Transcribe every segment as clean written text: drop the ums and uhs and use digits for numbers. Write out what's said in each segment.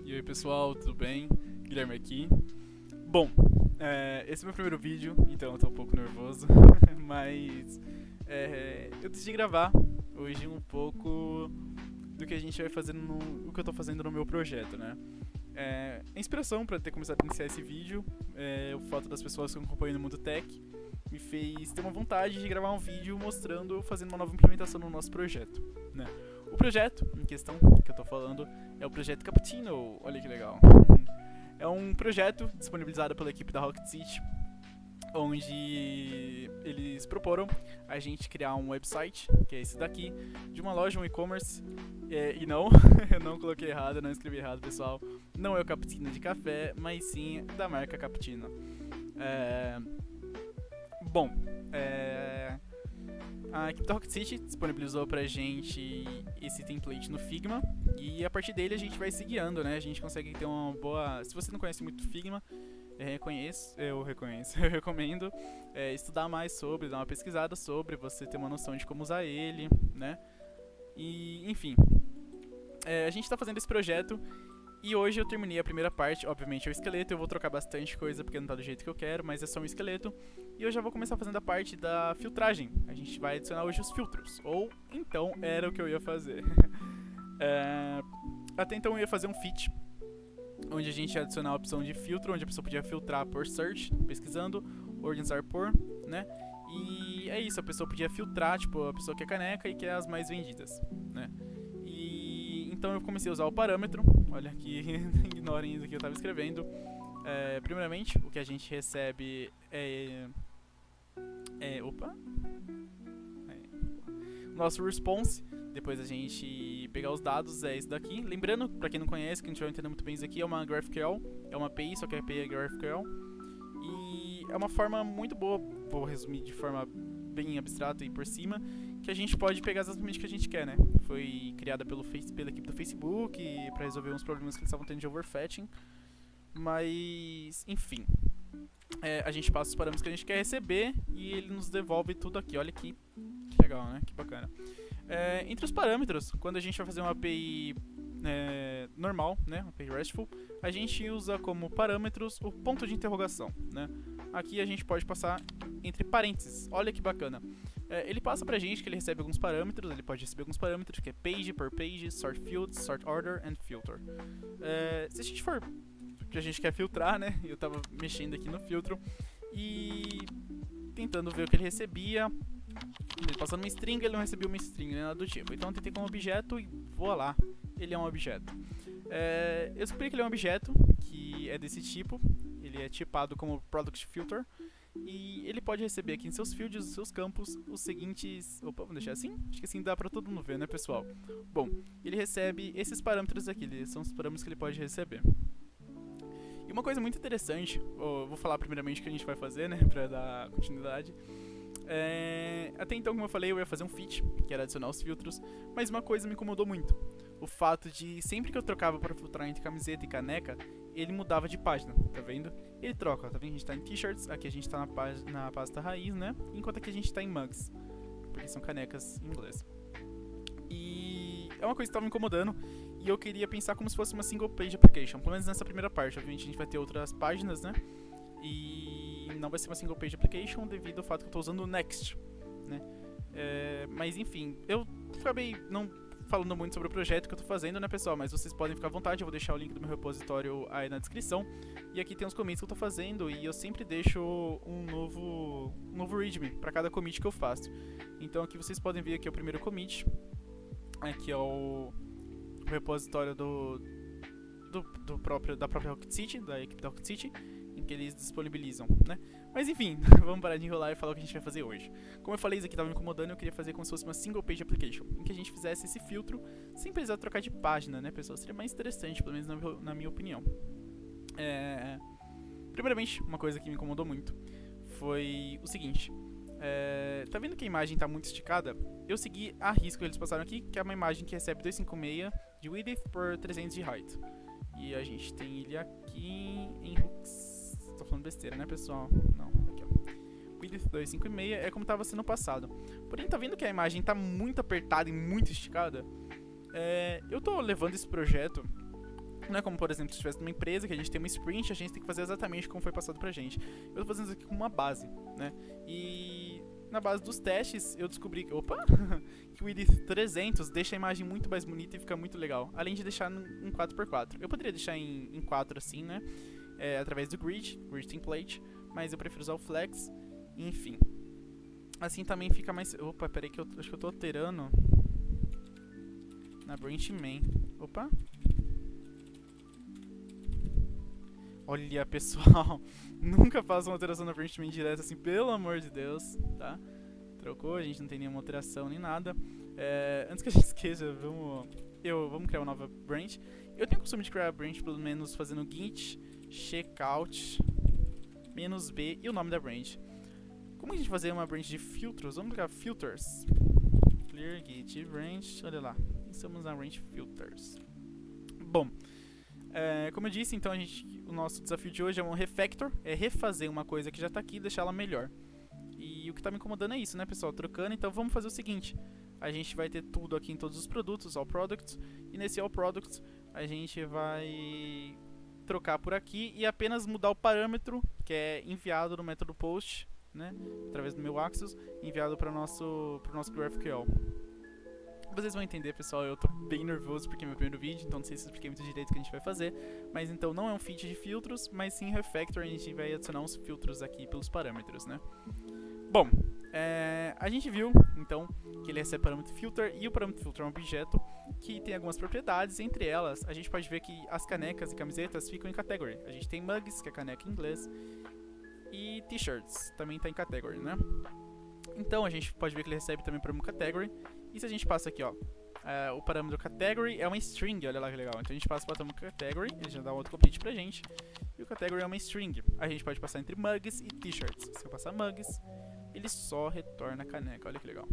E aí pessoal, tudo bem? Guilherme aqui. Bom, esse é meu primeiro vídeo, então eu tô um pouco nervoso, mas eu decidi gravar hoje um pouco do que a gente vai fazer o que eu tô fazendo no meu projeto, né? A inspiração para ter começado a iniciar esse vídeo é o fato das pessoas que eu acompanho no mundo tech me fez ter uma vontade de gravar um vídeo mostrando eu fazendo uma nova implementação no nosso projeto, né? O projeto em questão que eu tô falando é o projeto Cappuccino. Olha que legal. É um projeto disponibilizado pela equipe da Rocket City, onde eles proporam a gente criar um website, que é esse daqui, de uma loja, um e-commerce. E não, eu não coloquei errado, eu não escrevi errado, pessoal. Não é o Cappuccino de café, mas sim da marca Cappuccino. Bom, a equipe da Rocket City disponibilizou pra gente esse template no Figma e a partir dele a gente vai se guiando, né? A gente consegue ter uma boa... Se você não conhece muito Figma, eu recomendo estudar mais sobre, dar uma pesquisada sobre, você ter uma noção de como usar ele, né? E, enfim, a gente tá fazendo esse projeto e hoje eu terminei a primeira parte. Obviamente é o esqueleto, eu vou trocar bastante coisa porque não tá do jeito que eu quero, mas é só um esqueleto. E eu já vou começar fazendo a parte da filtragem. A gente vai adicionar hoje os filtros, ou então era o que eu ia fazer. Até então eu ia fazer um fit, onde a gente ia adicionar a opção de filtro, onde a pessoa podia filtrar por search, pesquisando, organizar por, né? E é isso, a pessoa podia filtrar, tipo, a pessoa que é caneca e que é as mais vendidas, né? E então eu comecei a usar o parâmetro, olha aqui, ignorem isso que eu estava escrevendo. Primeiramente, o que a gente recebe nosso response. Depois a gente pegar os dados, é isso daqui. Lembrando, pra quem não conhece, quem não estiver entendendo muito bem isso aqui, é uma GraphQL, é uma API, só que a API é GraphQL. E é uma forma muito boa, vou resumir de forma bem abstrata e por cima, que a gente pode pegar exatamente o que a gente quer, né? Foi criada pela equipe do Facebook pra resolver uns problemas que eles estavam tendo de overfetching. Mas, enfim, a gente passa os parâmetros que a gente quer receber e ele nos devolve tudo aqui. Olha que legal, né? Que bacana. Entre os parâmetros, quando a gente vai fazer uma API normal, né? Uma API RESTful, a gente usa como parâmetros o ponto de interrogação, né? Aqui a gente pode passar entre parênteses. Olha que bacana. Ele passa pra gente que ele recebe alguns parâmetros, ele pode receber alguns parâmetros, que é page, per page, sort fields, sort order and filter. Se a gente for que a gente quer filtrar, né? Eu tava mexendo aqui no filtro e tentando ver o que ele recebia. Ele passando uma string, ele não recebia uma string, nada do tipo. Então eu tentei com um objeto e voa lá, ele é um objeto. Eu descobri que ele é um objeto que é desse tipo. Ele é tipado como product filter e ele pode receber aqui em seus fields, nos seus campos, os seguintes... Opa, vamos deixar assim? Acho que assim dá pra todo mundo ver, né, pessoal? Bom, ele recebe esses parâmetros aqui, eles são os parâmetros que ele pode receber. E uma coisa muito interessante, vou falar primeiramente o que a gente vai fazer, né, pra dar continuidade. Até então, como eu falei, eu ia fazer um fit, que era adicionar os filtros, mas uma coisa me incomodou muito. O fato de, sempre que eu trocava para filtrar entre camiseta e caneca, ele mudava de página, tá vendo? Ele troca, tá vendo? A gente tá em t-shirts, aqui a gente tá na pasta raiz, né? Enquanto aqui a gente tá em mugs, porque são canecas em inglês. E é uma coisa que tava me incomodando, e eu queria pensar como se fosse uma single page application, pelo menos nessa primeira parte. Obviamente a gente vai ter outras páginas, né? E não vai ser uma single page application devido ao fato que eu estou usando o Next, né? Mas enfim, eu acabei não falando muito sobre o projeto que eu estou fazendo, né, pessoal? Mas vocês podem ficar à vontade, eu vou deixar o link do meu repositório aí na descrição. E aqui tem os commits que eu estou fazendo e eu sempre deixo um novo readme para cada commit que eu faço. Então aqui vocês podem ver aqui o primeiro commit. Aqui é o repositório da própria Rocket City, da equipe da Rocket City, em que eles disponibilizam, né? Mas enfim, vamos parar de enrolar e falar o que a gente vai fazer hoje. Como eu falei, isso aqui estava me incomodando, eu queria fazer como se fosse uma single page application, em que a gente fizesse esse filtro sem precisar trocar de página, né, pessoal? Seria mais interessante, pelo menos na minha opinião. Primeiramente, uma coisa que me incomodou muito foi o seguinte. Tá vendo que a imagem está muito esticada? Eu segui a risco que eles passaram aqui, que é uma imagem que recebe 256 de width por 300 de height. E a gente tem ele aqui em hooks. Tô falando besteira, né, pessoal? Não, aqui ó. Width 256 é como estava sendo passado. Porém, tá vendo que a imagem tá muito apertada e muito esticada? Eu tô levando esse projeto Não é como, por exemplo, se estivesse numa empresa que a gente tem uma sprint, a gente tem que fazer exatamente como foi passado pra gente. Eu tô fazendo isso aqui com uma base, né? E na base dos testes, eu descobri que, que o Edith 300 deixa a imagem muito mais bonita e fica muito legal. Além de deixar em 4x4. Eu poderia deixar em 4 assim, né? Através do grid template, mas eu prefiro usar o flex, enfim. Assim também fica mais... Opa, peraí que eu acho que eu tô alterando na branch main. Opa. Olha, pessoal, nunca faça uma alteração na branch main direta assim, pelo amor de Deus, tá? Trocou, a gente não tem nenhuma alteração nem nada. Antes que a gente esqueça, vamos criar uma nova branch. Eu tenho o costume de criar a branch pelo menos fazendo git checkout -b e o nome da branch. Como a gente fazer uma branch de filtros? Vamos criar filters. Clear git branch, olha lá, estamos na branch filters. Bom, como eu disse, então o nosso desafio de hoje é um refactor, é refazer uma coisa que já está aqui e deixá-la melhor. E o que está me incomodando é isso, né, pessoal? Trocando, então vamos fazer o seguinte: a gente vai ter tudo aqui em todos os produtos, all products, e nesse all products a gente vai trocar por aqui e apenas mudar o parâmetro que é enviado no método post, né, através do meu Axios, enviado para o nosso GraphQL. Vocês vão entender, pessoal, eu tô bem nervoso porque é meu primeiro vídeo, então não sei se expliquei muito direito o que a gente vai fazer. Mas então não é um feat de filtros, mas sim refactor, a gente vai adicionar uns filtros aqui pelos parâmetros, né? Bom, a gente viu, então, que ele recebe parâmetro filter, e o parâmetro filter é um objeto que tem algumas propriedades. Entre elas, a gente pode ver que as canecas e camisetas ficam em category. A gente tem mugs, que é caneca em inglês, e t-shirts, também está em category, né? Então a gente pode ver que ele recebe também parâmetro category. E se a gente passa aqui, ó, o parâmetro category é uma string, olha lá que legal. Então a gente passa o parâmetro category, ele já dá um autocomplete pra gente. E o category é uma string. A gente pode passar entre mugs e t-shirts. Se eu passar mugs, ele só retorna a caneca, olha que legal.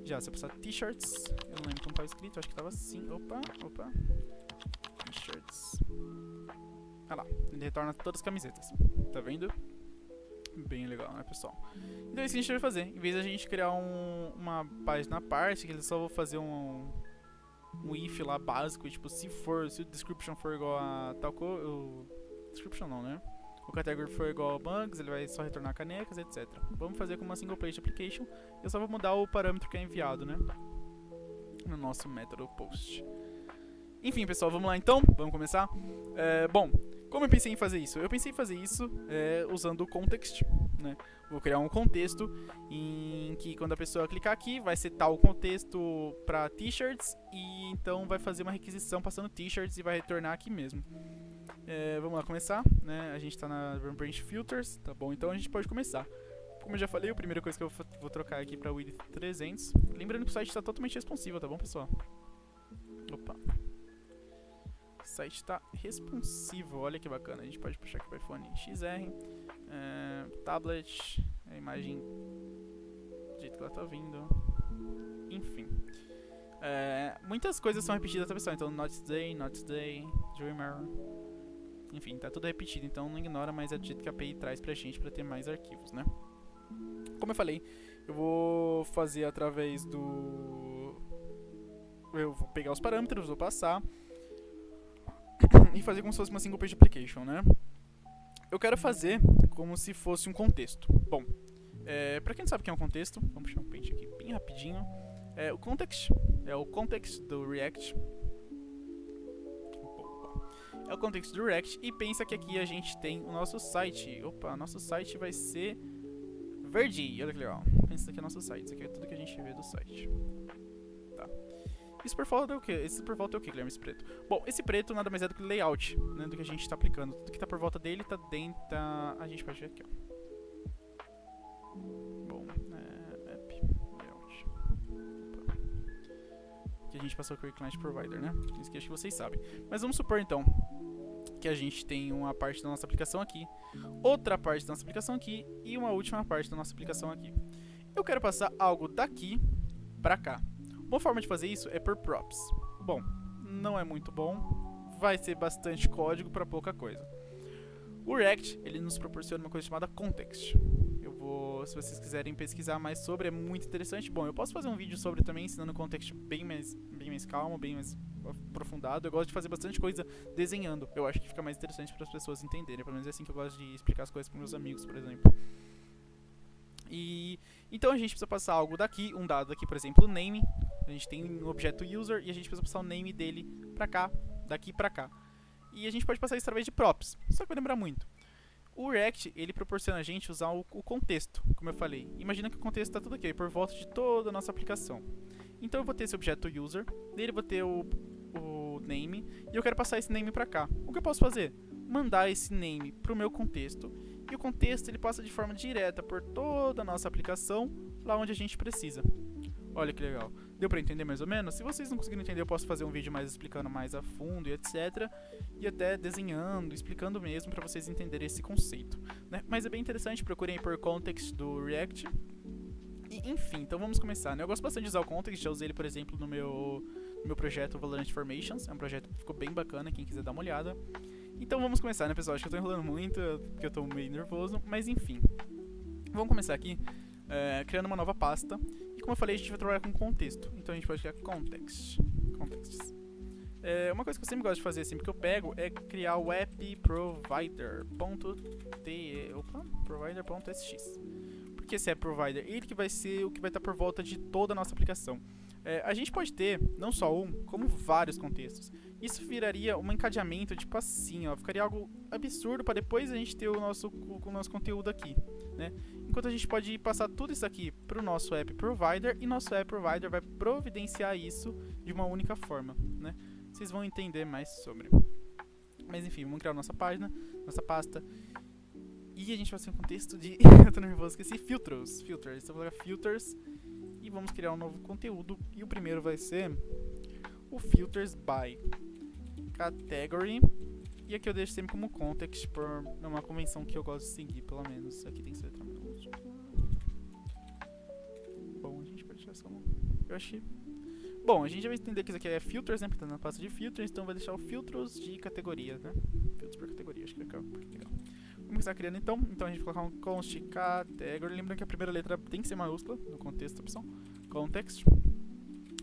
Já se eu passar t-shirts, eu não lembro como estava escrito, acho que estava assim. Opa. T-shirts. Ah lá, ele retorna todas as camisetas. Tá vendo? Bem legal, né, pessoal? Então é isso que a gente vai fazer. Em vez de a gente criar uma página à parte, que eles só vão fazer um if lá básico, tipo, se o description for igual a tal coisa, description não, né? O category for igual a bugs, ele vai só retornar canecas, etc. Vamos fazer com uma single page application. Eu só vou mudar o parâmetro que é enviado, né, no nosso método post. Enfim, pessoal, vamos lá então? Vamos começar? Bom, como eu pensei em fazer isso? Eu pensei em fazer isso usando o context, né? Vou criar um contexto em que quando a pessoa clicar aqui, vai setar o contexto para t-shirts e então vai fazer uma requisição passando t-shirts e vai retornar aqui mesmo. Vamos lá começar, né? A gente está na branch filters, tá bom? Então a gente pode começar. Como eu já falei, a primeira coisa que eu vou trocar aqui para o Edith 300. Lembrando que o site está totalmente responsivo, tá bom, pessoal? Opa. O site está responsivo, olha que bacana. A gente pode puxar aqui para iPhone XR, tablet, a imagem do jeito que ela está vindo. Enfim. Muitas coisas são repetidas, tá, pessoal? Então, not today, Dreamer. Enfim, tá tudo repetido, então não ignora, mas é do jeito que a API traz pra gente pra ter mais arquivos, né? Como eu falei, eu vou fazer através do... Eu vou pegar os parâmetros, vou passar e fazer como se fosse uma single page application, né? Eu quero fazer como se fosse um contexto. Bom, pra quem não sabe o que é um contexto, vamos puxar um page aqui bem rapidinho. O context é o context do React. É o context do React e pensa que aqui a gente tem o nosso site. Opa, nosso site vai ser verde. Olha que legal. Pensa que é nosso site. Isso aqui é tudo que a gente vê do site. Tá. Isso por volta é o que? Esse por volta é o que, Guilherme? Esse preto. Bom, esse preto nada mais é do que layout, né, do que a gente está aplicando. Tudo que está por volta dele está dentro da... A gente pode ver aqui, ó. Bom, app, layout. Opa. Que a gente passou com o Client Provider, né? Isso que acho que vocês sabem. Mas vamos supor, então, que a gente tem uma parte da nossa aplicação aqui, outra parte da nossa aplicação aqui e uma última parte da nossa aplicação aqui. Eu quero passar algo daqui pra cá. Uma forma de fazer isso é por props. Bom, não é muito bom, vai ser bastante código para pouca coisa. O React, ele nos proporciona uma coisa chamada context. Se vocês quiserem pesquisar mais sobre, é muito interessante. Bom, eu posso fazer um vídeo sobre também, ensinando context bem mais calmo, bem mais aprofundado. Eu gosto de fazer bastante coisa desenhando. Eu acho que fica mais interessante para as pessoas entenderem. Pelo menos é assim que eu gosto de explicar as coisas para meus amigos, por exemplo. E então a gente precisa passar algo daqui, um dado aqui, por exemplo, name. A gente tem um objeto user e a gente precisa passar o name dele pra cá, daqui pra cá. E a gente pode passar isso através de props, só que vai demorar muito. O React, ele proporciona a gente usar o contexto, como eu falei. Imagina que o contexto está tudo aqui, por volta de toda a nossa aplicação. Então eu vou ter esse objeto user, nele eu vou ter o name, e eu quero passar esse name pra cá. O que eu posso fazer? Mandar esse name pro meu contexto, e o contexto ele passa de forma direta por toda a nossa aplicação, lá onde a gente precisa. Olha que legal. Deu pra entender mais ou menos? Se vocês não conseguiram entender, eu posso fazer um vídeo mais explicando mais a fundo e etc. E até desenhando, explicando mesmo pra vocês entenderem esse conceito, né? Mas é bem interessante, procurem por context do React. E, enfim, então vamos começar, né? Eu gosto bastante de usar o context, já usei ele, por exemplo, no meu projeto Valorant Formations. É um projeto que ficou bem bacana, quem quiser dar uma olhada. Então vamos começar, né, pessoal? Acho que eu tô enrolando muito, porque eu tô meio nervoso, mas enfim. Vamos começar aqui. Criando uma nova pasta. E como eu falei, a gente vai trabalhar com contexto. Então a gente pode criar contexts. Uma coisa que eu sempre gosto de fazer, sempre que eu pego, é criar o app provider.sx. Por que esse app provider? Ele que vai ser o que vai estar por volta de toda a nossa aplicação. A gente pode ter, não só um, como vários contextos. Isso viraria um encadeamento, tipo assim, ó. Ficaria algo absurdo para depois a gente ter o nosso conteúdo aqui, né? Enquanto a gente pode passar tudo isso aqui para o nosso app provider, e nosso app provider vai providenciar isso de uma única forma, né? Vocês vão entender mais sobre. Mas enfim, vamos criar nossa página, nossa pasta. E a gente vai ter um contexto de... eu tô nervoso, esqueci. Filters. Então vamos colocar filters. E vamos criar um novo conteúdo. E o primeiro vai ser o filters by category. E aqui eu deixo sempre como context, por uma convenção que eu gosto de seguir, pelo menos. Aqui tem que ser letra minúscula. Bom, a gente pode deixar só um... eu achei... Bom, a gente já vai entender que isso aqui é filters, né? Porque tá na pasta de filters, então vai deixar o filtros de categorias, né? Filtros por categoria, acho que legal. Vamos começar criando então. Então a gente vai colocar um const category. Lembrando que a primeira letra tem que ser maiúscula no contexto, opção. Context.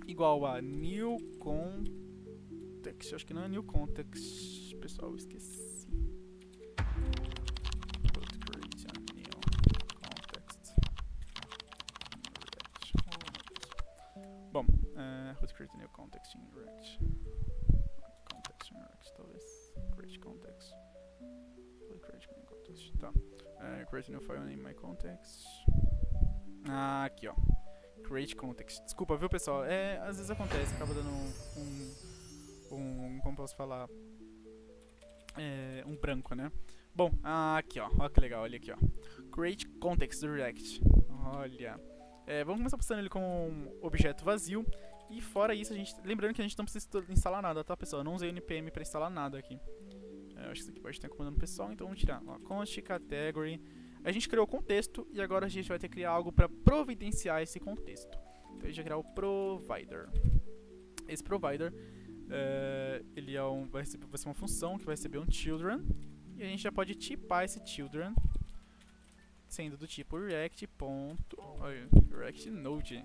Igual a new context. Acho que não é new context. Pessoal, eu esqueci. Bom, let's create a new context in React. Context in React, talvez. Create context. Create new context. Tá. Create a new file name my context. Aqui, ó. Create context. Desculpa, viu, pessoal? Às vezes acontece, acaba dando como posso falar? Um branco, né? Bom, aqui, ó. Olha que legal, olha aqui, ó. Create context do React. Olha. Vamos começar passando ele como um objeto vazio. E fora isso, lembrando que a gente não precisa instalar nada, tá, pessoal? Eu não usei o npm para instalar nada aqui. Eu acho que isso aqui pode estar incomodando o pessoal, então vamos tirar. Ó, const category. A gente criou o contexto e agora a gente vai ter que criar algo para providenciar esse contexto. Então a gente vai criar o provider. Esse provider, ele vai ser uma função que vai receber um children. E a gente já pode tipar esse children sendo do tipo React. React Node.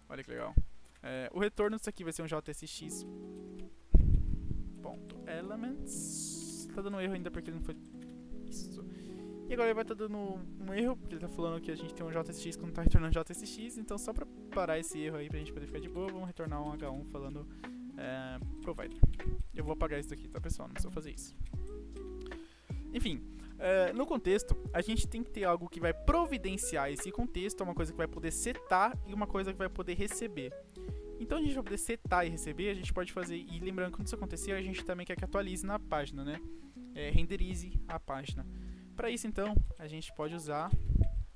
Olha que legal. O retorno disso aqui vai ser um JSX.elements. Tá dando erro ainda porque ele não foi... Isso. E agora ele vai estar dando um erro, porque ele tá falando que a gente tem um JSX que não tá retornando JSX. Então só pra parar esse erro aí, pra gente poder ficar de boa, vamos retornar um H1 falando provider. Eu vou apagar isso daqui, tá, pessoal? Não precisa fazer isso. Enfim, no contexto, a gente tem que ter algo que vai providenciar esse contexto, uma coisa que vai poder setar e uma coisa que vai poder receber. Então a gente vai poder setar e receber, a gente pode fazer, e lembrando que quando isso acontecer, a gente também quer que atualize na página, né? Renderize a página. Para isso, então, a gente pode usar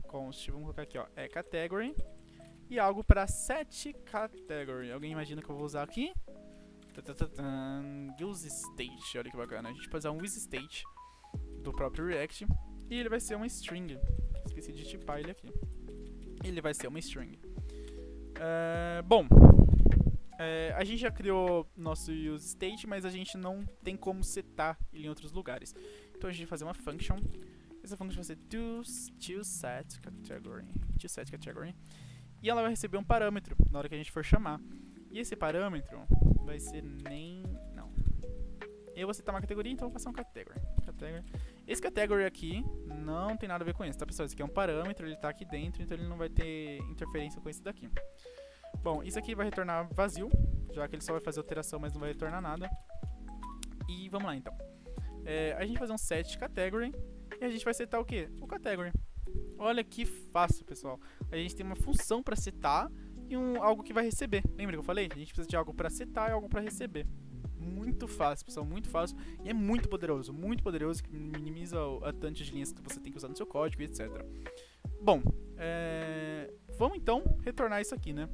const, vamos colocar aqui, ó, category, e algo para set category. Alguém imagina que eu vou usar aqui? Use state, olha que bacana. A gente pode usar um use state do próprio React e ele vai ser uma string. Esqueci de tipar ele aqui. Ele vai ser uma string. Bom, a gente já criou nosso use state, mas a gente não tem como setar ele em outros lugares. Então a gente vai fazer uma function. Essa function vai ser toSetCategory. E ela vai receber um parâmetro na hora que a gente for chamar. E esse parâmetro vai ser nem... não. Eu vou citar uma categoria, então vou passar um category. Esse category aqui não tem nada a ver com isso, tá, pessoal? Esse aqui é um parâmetro, ele tá aqui dentro, então ele não vai ter interferência com esse daqui. Bom, isso aqui vai retornar vazio, já que ele só vai fazer alteração, mas não vai retornar nada. E vamos lá, então. A gente vai fazer um set category e a gente vai setar o quê? O category. Olha que fácil, pessoal. A gente tem uma função para setar e algo que vai receber. Lembra que eu falei? A gente precisa de algo para setar e algo para receber. Muito fácil, pessoal, muito fácil. E é muito poderoso, que minimiza a tanto de linhas que você tem que usar no seu código, etc. Bom, vamos então retornar isso aqui, né?